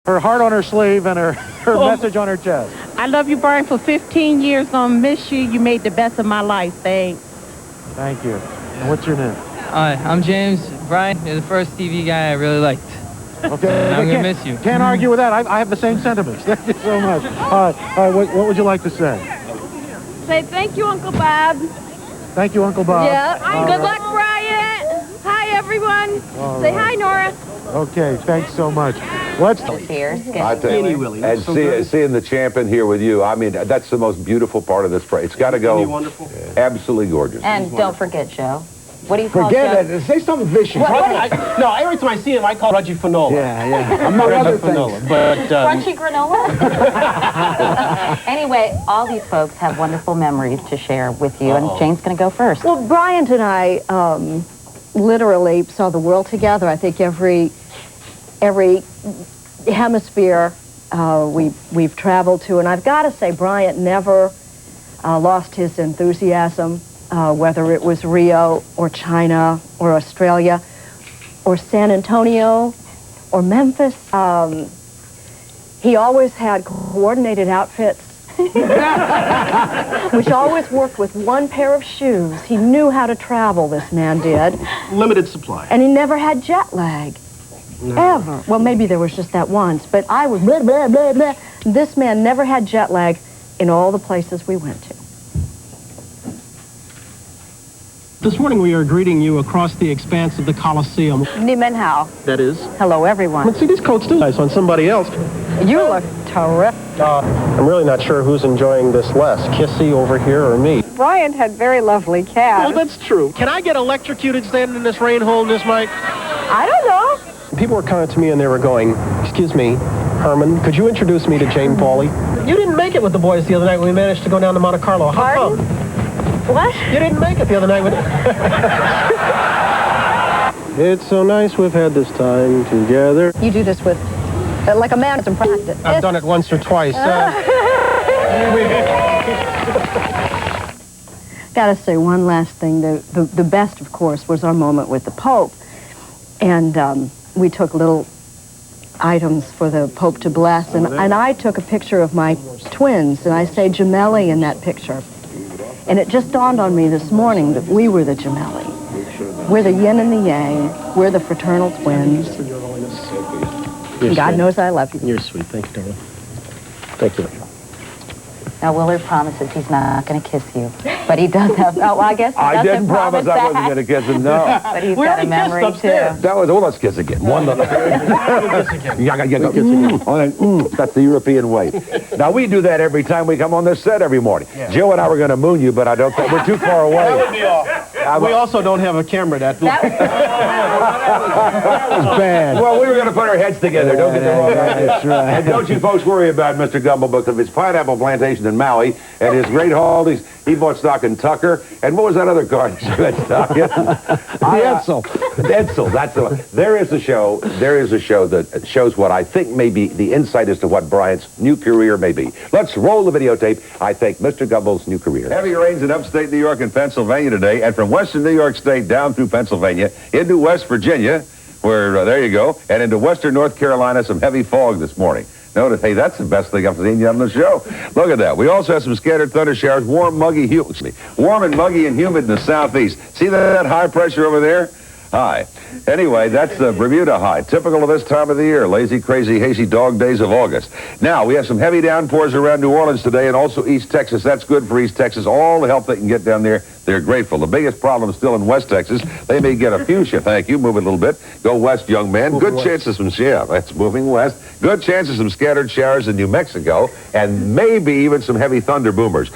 Her heart on her sleeve and her message on her chest. I love you, Brian, for 15 years. Gonna miss you. You made the best of my life. Thanks. Thank you. And what's your name? Hi, I'm James. Brian, you're the first TV guy I really liked. Okay. And I'm going to miss you. Can't argue with that. I have the same sentiments. Thank you so much. All right, what would you like to say? Say thank you, Uncle Bob. Thank you, Uncle Bob. Yeah. Good luck, Bryant. Hi, everyone. Say hi, Nora. Okay, thanks so much. Let's I tell you, and seeing the champion here with you, I mean, that's the most beautiful part of this parade. It's got to go absolutely gorgeous. And don't forget Joe. What do you call Forget Joe? it. Say something vicious. No, every time I see him, I call Reggie Fanola. Yeah. Among other things. But, Crunchy granola? Anyway, all these folks have wonderful memories to share with you, and Jane's going to go first. Well, Bryant and I literally saw the world together. I think every hemisphere we've traveled to, and I've got to say, Bryant never lost his enthusiasm. Whether it was Rio or China or Australia or San Antonio or Memphis. He always had coordinated outfits, which always worked with one pair of shoes. He knew how to travel, this man did. limited supply. And he never had jet lag, ever. Well, maybe there was just that once, but I was blah, blah, blah, blah. This man never had jet lag in all the places we went to. This morning we are greeting you across the expanse of the Coliseum. Ni men hao. That is. Hello, everyone. Let's see, these coats do nice on somebody else. You look terrific. I'm really not sure who's enjoying this less, Kissy over here or me. Bryant had very lovely calves. Oh, that's true. Can I get electrocuted standing in this rain holding this mic? I don't know. People were coming to me and they were going, excuse me, Herman, could you introduce me to Jane Pauley? You didn't make it with the boys the other night when we managed to go down to Monte Carlo. How come? What? You didn't make it the other night. It's so nice we've had this time together. You do this with, like a man in practice. I've done it once or twice. Gotta say one last thing. The best, of course, was our moment with the Pope. And we took little items for the Pope to bless. And I took a picture of my twins, and I say gemelli in that picture. And it just dawned on me this morning that we were the gemelli. We're the yin and the yang. We're the fraternal twins. And God knows I love you. You're sweet. Thank you, darling. Thank you. Now, Willard promises he's not going to kiss you, but he does have, well, I guess he I didn't promise I wasn't that. going to kiss him, no. But he's got a memory, too. That was, well, let's kiss again. One little. That's the European way. Now, we do that every time we come on this set every morning. Yeah. Jill and I were going to moon you, but I don't think we're too far away. That would be all. We also don't have a camera that was bad. Well, we were going to put our heads together. Don't get the wrong idea. That's right. And don't you folks worry about Mr. Gumbal because of his pineapple plantation in Maui and his great haul. He bought stock in Tucker. And what was that other car he had stock in? Edsel. Edsel, that's the one. There is a show that shows what I think may be the insight as to what Bryant's new career may be. Let's roll the videotape. I think Mr. Gumbal's new career. Heavy rains in upstate New York and Pennsylvania today, and from western New York State down through Pennsylvania into West Virginia, where, there you go, and into western North Carolina, some heavy fog this morning. Notice, hey, that's the best thing I've seen yet on the show. Look at that. We also have some scattered thunder showers, warm and muggy and humid in the southeast. See that high pressure over there? High. Anyway, that's the Bermuda high, typical of this time of the year, lazy, crazy, hazy dog days of August. Now, we have some heavy downpours around New Orleans today and also East Texas. That's good for East Texas. All the help they can get down there, they're grateful. The biggest problem is still in West Texas. They may get a fuchsia, thank you. Move it a little bit. Go west, young man. Good chances from, that's moving west. Good chances of some scattered showers in New Mexico and maybe even some heavy thunder boomers.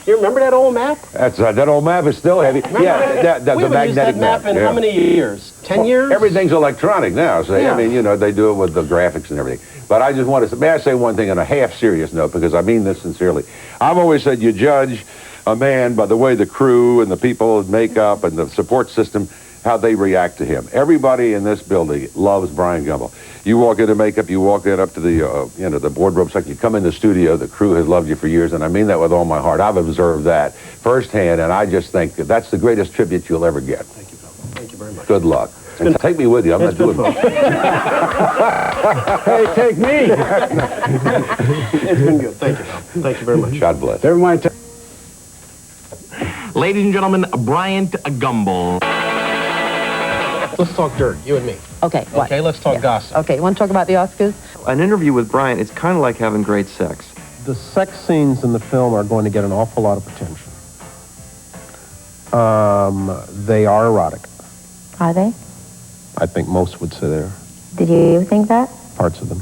You remember that old map? That old map is still heavy. Yeah, the magnetic map. In how many years? 10 years? Everything's electronic now. So, I mean, they do it with the graphics and everything. But I just want to, may I say one thing on a half serious note, because I mean this sincerely. I've always said you judge a man by the way the crew and the people make up and the support system, how they react to him. Everybody in this building loves Bryant Gumbal. You walk into makeup, you walk in up to the boardroom section, you come in the studio, the crew has loved you for years, and I mean that with all my heart. I've observed that firsthand, and I just think that's the greatest tribute you'll ever get. Thank you, Gumbal. Thank you very much. Good luck. And take me with you. I'm not doing it. Hey, take me. It's been good. Thank you. Thank you very much. God bless. Never mind. Ladies and gentlemen, Bryant Gumbal. Let's talk dirt, you and me. Okay, what? Okay, let's talk gossip. Okay, you want to talk about the Oscars? An interview with Bryant, it's kind of like having great sex. The sex scenes in the film are going to get an awful lot of attention. They are erotic. Are they? I think most would say they're Did you think that? parts of them.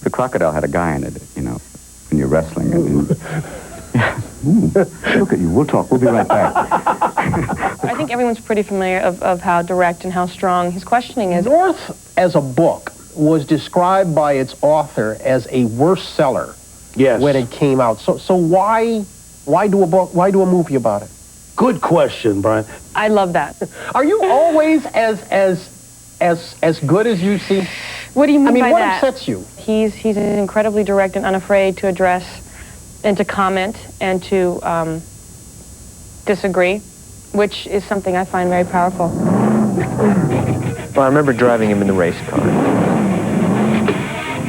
The crocodile had a guy in it, you know, when you're wrestling. Look at you. We'll talk. We'll be right back. I think everyone's pretty familiar of how direct and how strong his questioning is. North, as a book, was described by its author as a worse seller when it came out. So why do a book? Why do a movie about it? Good question, Brian. I love that. Are you always as good as you seem? What do you mean I mean, by what that? upsets you? He's incredibly direct and unafraid to address and to comment and to disagree, which is something I find very powerful. Well, I remember driving him in the race car.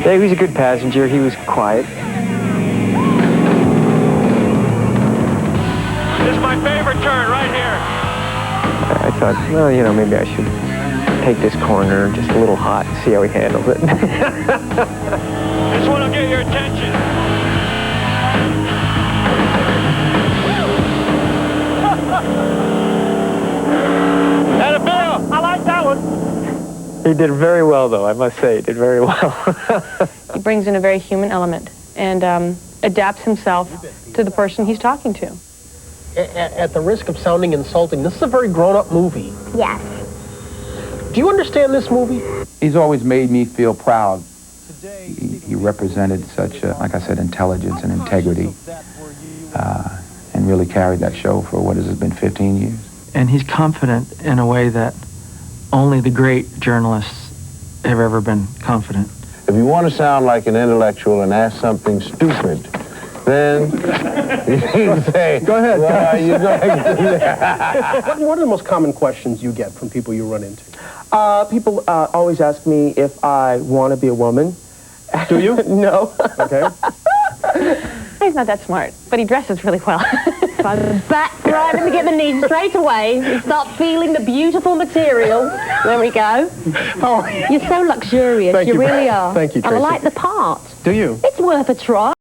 Yeah, he was a good passenger. He was quiet. This is my favorite turn right here. I thought, well, you know, maybe I should take this corner just a little hot and see how he handles it. This one will get your attention. I like that one. He did very well, though, I must say. He did very well. He brings in a very human element and adapts himself to the person he's talking to. At the risk of sounding insulting, this is a very grown-up movie. Yes. Do you understand this movie? He's always made me feel proud. He represented such, like I said, intelligence and integrity, and really carried that show for what has it been, 15 years. And he's confident in a way that only the great journalists have ever been confident. If you want to sound like an intellectual and ask something stupid, then you say, Go ahead. well, you're going to do that. What are the most common questions you get from people you run into? People always ask me if I want to be a woman. Do you? No. Okay. He's not that smart, but he dresses really well. I'm back right, let me get the knees straight away. We start feeling the beautiful material. There we go. Oh, You're so luxurious, Thank you you. really are. Thank you, And I Tracy. like the part. do you? It's worth a try.